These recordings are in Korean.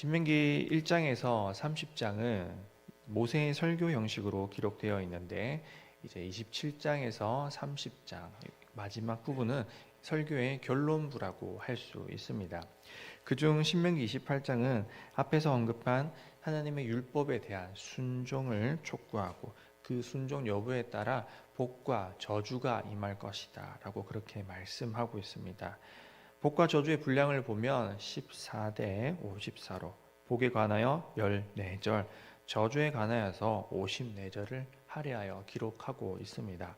신명기 1장에서 30장은 모세의 설교 형식으로 기록되어 있는데 이제 27장에서 30장 마지막 부분은 설교의 결론부라고 할 수 있습니다. 그중 신명기 28장은 앞에서 언급한 하나님의 율법에 대한 순종을 촉구하고 그 순종 여부에 따라 복과 저주가 임할 것이다 라고 그렇게 말씀하고 있습니다. 복과 저주의 분량을 보면 14대 54로 복에 관하여 14절, 저주에 관하여서 54절을 할애하여 기록하고 있습니다.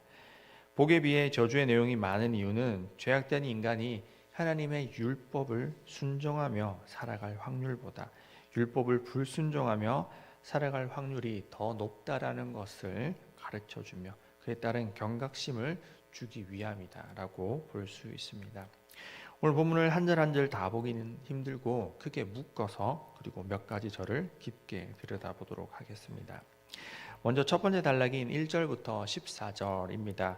복에 비해 저주의 내용이 많은 이유는 죄악된 인간이 하나님의 율법을 순종하며 살아갈 확률보다 율법을 불순종하며 살아갈 확률이 더 높다라는 것을 가르쳐주며 그에 따른 경각심을 주기 위함이다라고 볼 수 있습니다. 오늘 본문을 한 절 한 절 다 보기는 힘들고 크게 묶어서 그리고 몇 가지 절을 깊게 들여다보도록 하겠습니다. 먼저 첫 번째 단락인 1절부터 14절입니다.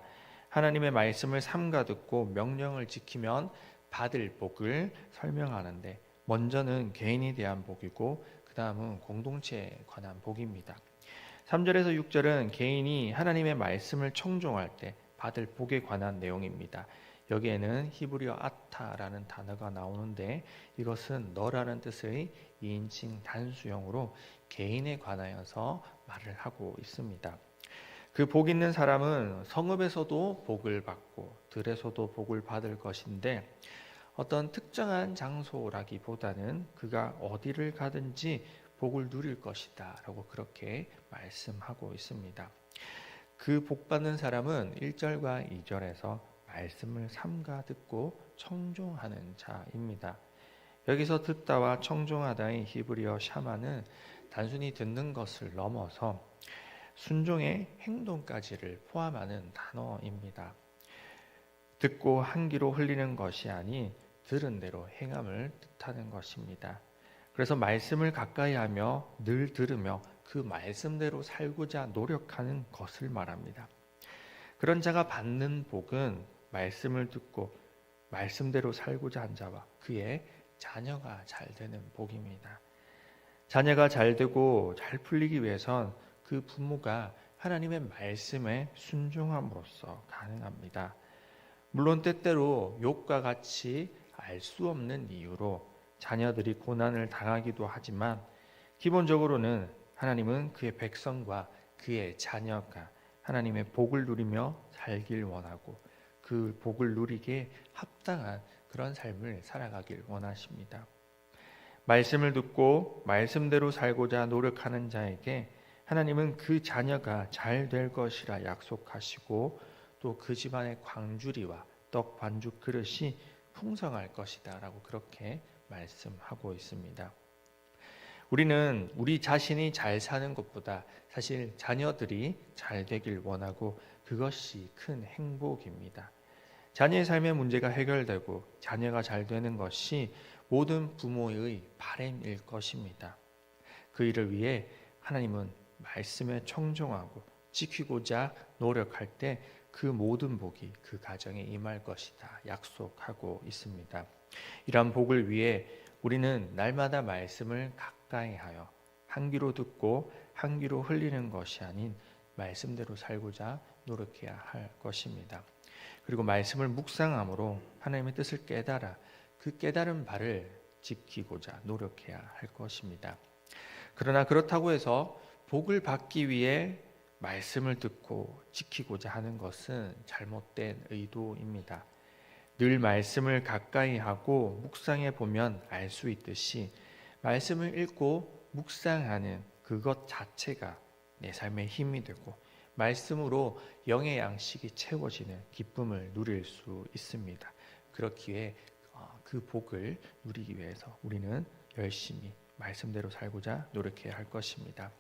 하나님의 말씀을 삼가 듣고 명령을 지키면 받을 복을 설명하는데 먼저는 개인에 대한 복이고 그 다음은 공동체에 관한 복입니다. 3절에서 6절은 개인이 하나님의 말씀을 청종할 때 받을 복에 관한 내용입니다. 여기에는 히브리어 아타라는 단어가 나오는데 이것은 너라는 뜻의 2인칭 단수형으로 개인에 관하여서 말을 하고 있습니다. 그 복 있는 사람은 성읍에서도 복을 받고 들에서도 복을 받을 것인데 어떤 특정한 장소라기보다는 그가 어디를 가든지 복을 누릴 것이다 라고 그렇게 말씀하고 있습니다. 그 복 받는 사람은 1절과 2절에서 말씀을 삼가 듣고 청종하는 자입니다. 여기서 듣다와 청종하다의 히브리어 샤마는 단순히 듣는 것을 넘어서 순종의 행동까지를 포함하는 단어입니다. 듣고 한 귀로 흘리는 것이 아니 들은 대로 행함을 뜻하는 것입니다. 그래서 말씀을 가까이 하며 늘 들으며 그 말씀대로 살고자 노력하는 것을 말합니다. 그런 자가 받는 복은 말씀을 듣고 말씀대로 살고자 한 자와 그의 자녀가 잘 되는 복입니다. 자녀가 잘 되고 잘 풀리기 위해선 그 부모가 하나님의 말씀에 순종함으로써 가능합니다. 물론 때때로 욕과 같이 알 수 없는 이유로 자녀들이 고난을 당하기도 하지만 기본적으로는 하나님은 그의 백성과 그의 자녀가 하나님의 복을 누리며 살길 원하고 그 복을 누리기에 합당한 그런 삶을 살아가길 원하십니다. 말씀을 듣고 말씀대로 살고자 노력하는 자에게 하나님은 그 자녀가 잘 될 것이라 약속하시고 또 그 집안의 광주리와 떡 반죽 그릇이 풍성할 것이다 라고 그렇게 말씀하고 있습니다. 우리는 우리 자신이 잘 사는 것보다 사실 자녀들이 잘 되길 원하고 그것이 큰 행복입니다. 자녀의 삶의 문제가 해결되고 자녀가 잘 되는 것이 모든 부모의 바람일 것입니다. 그 일을 위해 하나님은 말씀에 청종하고 지키고자 노력할 때 그 모든 복이 그 가정에 임할 것이다 약속하고 있습니다. 이러한 복을 위해 우리는 날마다 말씀을 가까이 하여 한 귀로 듣고 한 귀로 흘리는 것이 아닌 말씀대로 살고자 노력해야 할 것입니다. 그리고 말씀을 묵상함으로 하나님의 뜻을 깨달아 그 깨달은 바를 지키고자 노력해야 할 것입니다. 그러나 그렇다고 해서 복을 받기 위해 말씀을 듣고 지키고자 하는 것은 잘못된 의도입니다. 늘 말씀을 가까이 하고 묵상해 보면 알 수 있듯이 말씀을 읽고 묵상하는 그것 자체가 내 삶의 힘이 되고 말씀으로 영의 양식이 채워지는 기쁨을 누릴 수 있습니다. 그렇기에 그 복을 누리기 위해서 우리는 열심히 말씀대로 살고자 노력해야 할 것입니다.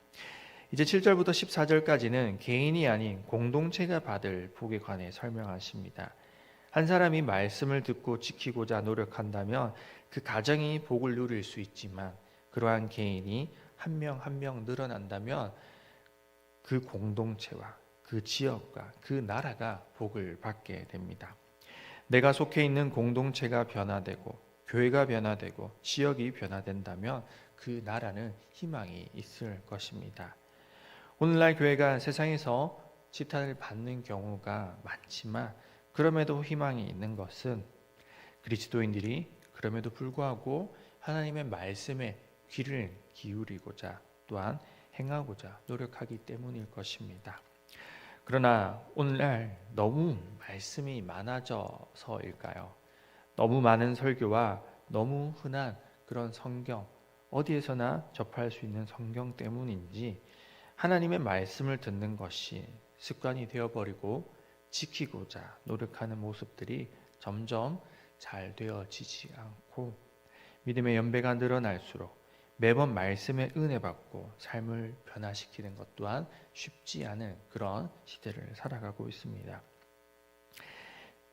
이제 7절부터 14절까지는 개인이 아닌 공동체가 받을 복에 관해 설명하십니다. 한 사람이 말씀을 듣고 지키고자 노력한다면 그 가정이 복을 누릴 수 있지만 그러한 개인이 한 명 한 명 늘어난다면 그 공동체와 그 지역과 그 나라가 복을 받게 됩니다. 내가 속해 있는 공동체가 변화되고 교회가 변화되고 지역이 변화된다면 그 나라는 희망이 있을 것입니다. 오늘날 교회가 세상에서 지탄을 받는 경우가 많지만 그럼에도 희망이 있는 것은 그리스도인들이 그럼에도 불구하고 하나님의 말씀에 귀를 기울이고자 또한 행하고자 노력하기 때문일 것입니다. 그러나 오늘날 너무 말씀이 많아져서일까요? 너무 많은 설교와 너무 흔한 그런 성경, 어디에서나 접할 수 있는 성경 때문인지 하나님의 말씀을 듣는 것이 습관이 되어버리고 지키고자 노력하는 모습들이 점점 잘 되어지지 않고 믿음의 연배가 늘어날수록 매번 말씀의 은혜 받고 삶을 변화시키는 것 또한 쉽지 않은 그런 시대를 살아가고 있습니다.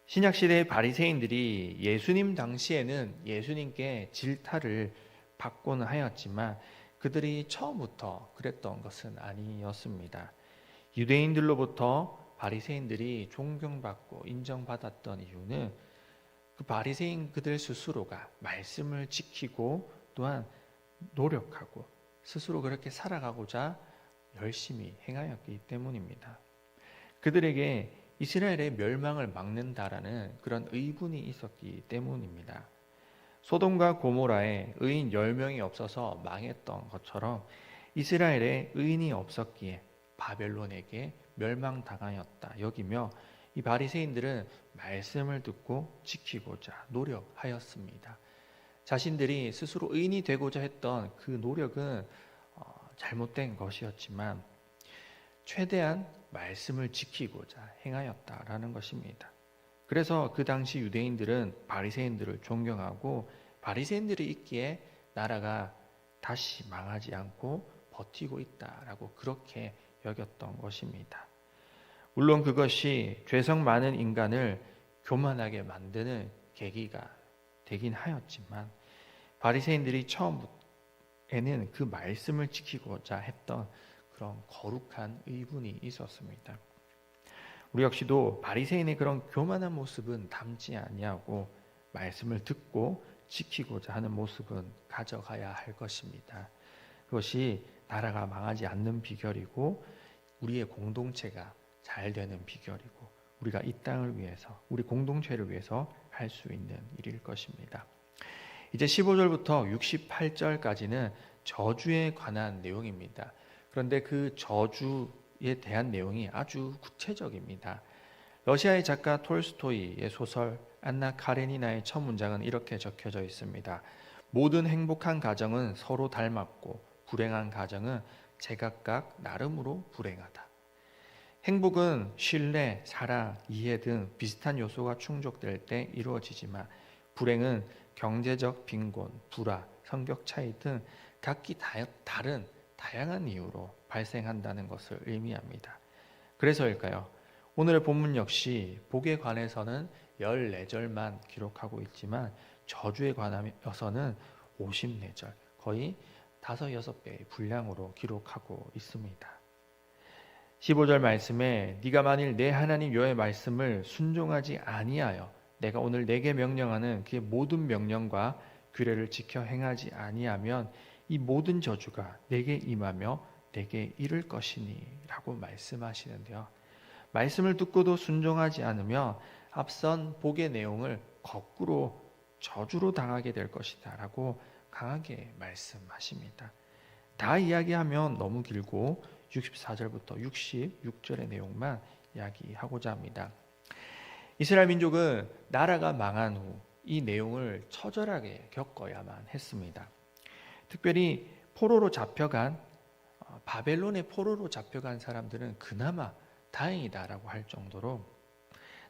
신약 시대의 바리새인들이 예수님 당시에는 예수님께 질타를 받고는 하였지만 그들이 처음부터 그랬던 것은 아니었습니다. 유대인들로부터 바리새인들이 존경받고 인정받았던 이유는 그 바리새인 그들 스스로가 말씀을 지키고 또한 노력하고 스스로 그렇게 살아가고자 열심히 행하였기 때문입니다. 그들에게 이스라엘의 멸망을 막는다라는 그런 의분이 있었기 때문입니다. 소돔과 고모라에 의인 10명이 없어서 망했던 것처럼 이스라엘에 의인이 없었기에 바벨론에게 멸망당하였다 여기며 이 바리새인들은 말씀을 듣고 지키고자 노력하였습니다. 자신들이 스스로 의인이 되고자 했던 그 노력은 잘못된 것이었지만 최대한 말씀을 지키고자 행하였다라는 것입니다. 그래서 그 당시 유대인들은 바리새인들을 존경하고 바리새인들이 있기에 나라가 다시 망하지 않고 버티고 있다라고 그렇게 여겼던 것입니다. 물론 그것이 죄성 많은 인간을 교만하게 만드는 계기가 되긴 하였지만 바리새인들이 처음에는 그 말씀을 지키고자 했던 그런 거룩한 의분이 있었습니다. 우리 역시도 바리새인의 그런 교만한 모습은 담지 아니하고 말씀을 듣고 지키고자 하는 모습은 가져가야 할 것입니다. 그것이 나라가 망하지 않는 비결이고 우리의 공동체가 잘 되는 비결이고 우리가 이 땅을 위해서 우리 공동체를 위해서 할 수 있는 일일 것입니다. 이제 15절부터 68절까지는 저주에 관한 내용입니다. 그런데 그 저주에 대한 내용이 아주 구체적입니다. 러시아의 작가 톨스토이의 소설 안나 카레니나의 첫 문장은 이렇게 적혀져 있습니다. 모든 행복한 가정은 서로 닮았고 불행한 가정은 제각각 나름으로 불행하다. 행복은 신뢰, 사랑, 이해 등 비슷한 요소가 충족될 때 이루어지지만 불행은 경제적 빈곤, 불화, 성격 차이 등 각기 다른 다양한 이유로 발생한다는 것을 의미합니다. 그래서일까요? 오늘의 본문 역시 복에 관해서는 14절만 기록하고 있지만 저주에 관하여서는 54절, 거의 5, 6배의 분량으로 기록하고 있습니다. 15절 말씀에 네가 만일 내 하나님 여호와의 말씀을 순종하지 아니하여 내가 오늘 내게 명령하는 그의 모든 명령과 규례를 지켜 행하지 아니하면 이 모든 저주가 내게 임하며 내게 이를 것이니 라고 말씀하시는데요. 말씀을 듣고도 순종하지 않으면 앞선 복의 내용을 거꾸로 저주로 당하게 될 것이다 라고 강하게 말씀하십니다. 다 이야기하면 너무 길고 64절부터 66절의 내용만 이야기하고자 합니다. 이스라엘 민족은 나라가 망한 후 이 내용을 처절하게 겪어야만 했습니다. 특별히 포로로 잡혀간 바벨론의 포로로 잡혀간 사람들은 그나마 다행이다라고 할 정도로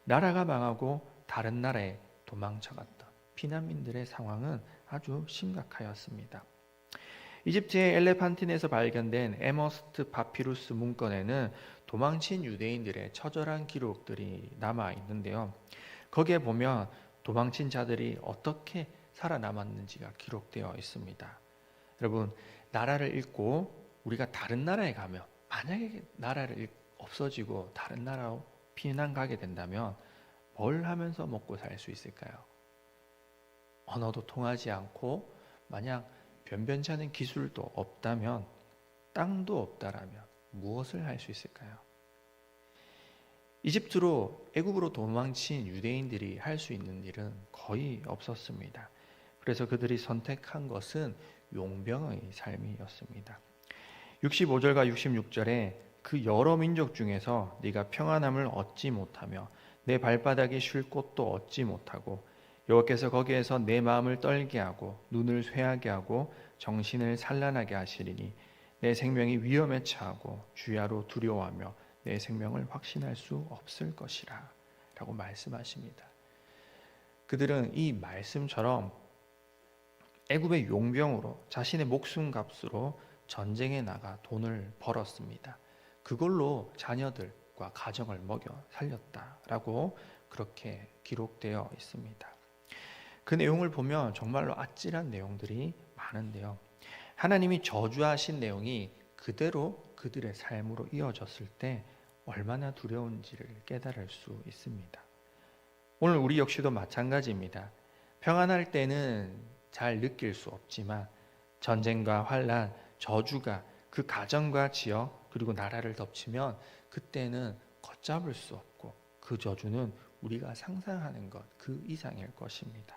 나라가 망하고 다른 나라에 도망쳐갔던 피난민들의 상황은 아주 심각하였습니다. 이집트의 엘레판틴에서 발견된 에머스트 파피루스 문건에는 도망친 유대인들의 처절한 기록들이 남아 있는데요. 거기에 보면 도망친 자들이 어떻게 살아남았는지가 기록되어 있습니다. 여러분, 나라를 잃고 우리가 다른 나라에 가면 만약에 나라를 없어지고 다른 나라로 피난 가게 된다면 뭘 하면서 먹고 살 수 있을까요? 언어도 통하지 않고 만약 변변치 않은 기술도 없다면, 땅도 없다라면 무엇을 할 수 있을까요? 이집트로 애굽으로 도망친 유대인들이 할 수 있는 일은 거의 없었습니다. 그래서 그들이 선택한 것은 용병의 삶이었습니다. 65절과 66절에 그 여러 민족 중에서 네가 평안함을 얻지 못하며 내 발바닥이 쉴 곳도 얻지 못하고 여호와께서 거기에서 내 마음을 떨게 하고 눈을 쇠하게 하고 정신을 산란하게 하시리니 내 생명이 위험에 처하고 주야로 두려워하며 내 생명을 확신할 수 없을 것이라 라고 말씀하십니다. 그들은 이 말씀처럼 애굽의 용병으로 자신의 목숨값으로 전쟁에 나가 돈을 벌었습니다. 그걸로 자녀들과 가정을 먹여 살렸다라고 그렇게 기록되어 있습니다. 그 내용을 보면 정말로 아찔한 내용들이 많은데요. 하나님이 저주하신 내용이 그대로 그들의 삶으로 이어졌을 때 얼마나 두려운지를 깨달을 수 있습니다. 오늘 우리 역시도 마찬가지입니다. 평안할 때는 잘 느낄 수 없지만 전쟁과 환란, 저주가 그 가정과 지역 그리고 나라를 덮치면 그때는 걷잡을 수 없고 그 저주는 우리가 상상하는 것 그 이상일 것입니다.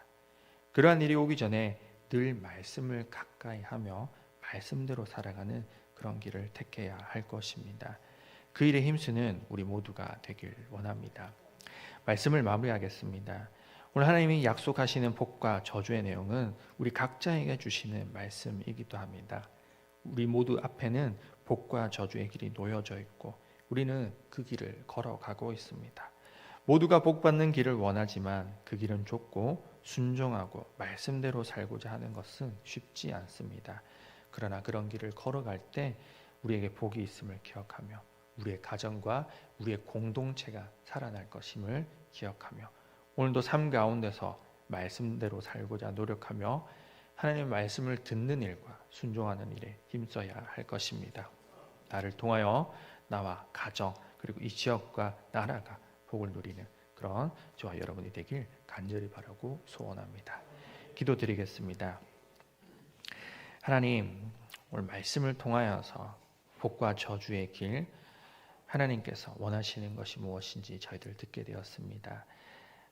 그러한 일이 오기 전에 늘 말씀을 가까이 하며 말씀대로 살아가는 그런 길을 택해야 할 것입니다. 그 일에 힘쓰는 우리 모두가 되길 원합니다. 말씀을 마무리하겠습니다. 오늘 하나님이 약속하시는 복과 저주의 내용은 우리 각자에게 주시는 말씀이기도 합니다. 우리 모두 앞에는 복과 저주의 길이 놓여져 있고 우리는 그 길을 걸어가고 있습니다. 모두가 복받는 길을 원하지만 그 길은 좁고 순종하고 말씀대로 살고자 하는 것은 쉽지 않습니다. 그러나 그런 길을 걸어갈 때 우리에게 복이 있음을 기억하며 우리의 가정과 우리의 공동체가 살아날 것임을 기억하며 오늘도 삶 가운데서 말씀대로 살고자 노력하며 하나님의 말씀을 듣는 일과 순종하는 일에 힘써야 할 것입니다. 나를 통하여 나와 가정 그리고 이 지역과 나라가 복을 누리는 그런 저와 여러분이 되길 간절히 바라고 소원합니다. 기도드리겠습니다. 하나님, 오늘 말씀을 통하여서 복과 저주의 길 하나님께서 원하시는 것이 무엇인지 저희들 듣게 되었습니다.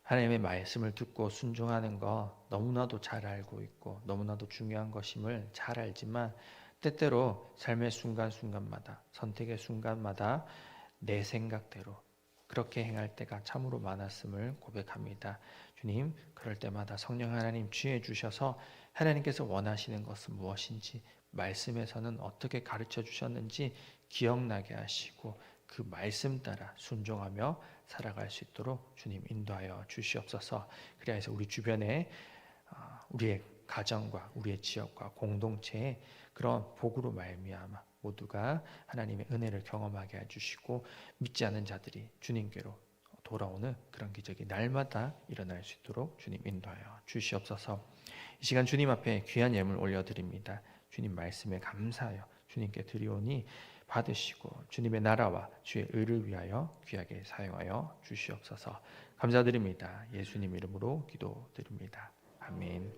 하나님의 말씀을 듣고 순종하는 것 너무나도 잘 알고 있고 너무나도 중요한 것임을 잘 알지만 때때로 삶의 순간순간마다 선택의 순간마다 내 생각대로 그렇게 행할 때가 참으로 많았음을 고백합니다. 주님, 그럴 때마다 성령 하나님 지혜 주셔서 하나님께서 원하시는 것은 무엇인지 말씀에서는 어떻게 가르쳐 주셨는지 기억나게 하시고 그 말씀 따라 순종하며 살아갈 수 있도록 주님 인도하여 주시옵소서. 그래서 우리 주변에 우리의 가정과 우리의 지역과 공동체에 그런 복으로 말미암아 모두가 하나님의 은혜를 경험하게 해주시고 믿지 않은 자들이 주님께로 돌아오는 그런 기적이 날마다 일어날 수 있도록 주님 인도하여 주시옵소서. 이 시간 주님 앞에 귀한 예물 올려드립니다. 주님 말씀에 감사하여 주님께 드리오니 받으시고 주님의 나라와 주의 의를 위하여 귀하게 사용하여 주시옵소서. 감사드립니다. 예수님 이름으로 기도드립니다. 아멘.